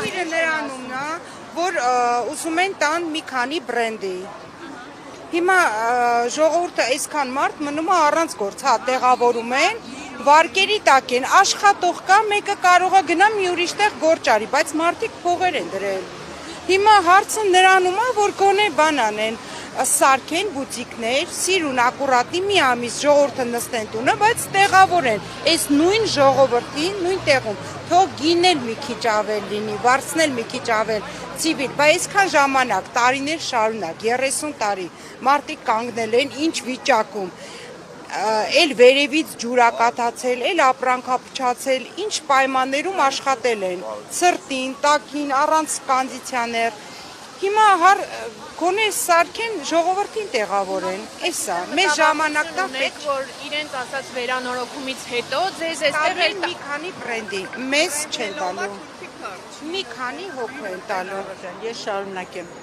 Խնդիրը նրանումն է, որ ուզում են տան մի քանի բրենդի։ Հիմա ժողովուրդը այսքան մարդ մնում է առանց գործ, հա, տեղավորում են, վարկերի տակ են, աշխատող կա, մեկը կարող է գնա մի ուրիշ տեղ գործ արի, բայց մարդիկ փողեր են դրել։ Հիմա հարցը նրանում է, որ գոնե բան անեն, սարքեն բուտիկներ, սիրուն ակուրատնի մի ամիս ժողովուրդը նստեն տունը, բայց տեղավորեն, այս նույն ժողովրդին, նույն տեղում, թող գինել մի քիչ ավել լինի, վարձնել մի քիչ ավել ցիվիլ, բայց այսքան ժամանակ, տարիներ շարունակ, 30 տարի, մարդիկ կանգնել են ինչ վիճակում, էլ վերևից ջուրակաթացել, էլ ապրանքափչացել, ինչ պայմաններում աշխատել են, ցրտին, տաքին, առանց կոնդիցիոներ։ Հիմա գոնե սարքեն ժողովրդին տեղավորեն, էսա, մեզ ժամանակն է պետք, որ իրենց ասած վերանորոգումից հետո ձեզ այստեղ էլ մի քանի բրենդի, մեզ չեն տալու, մի քանի հոգու են տալու։ Ես շարունակեմ։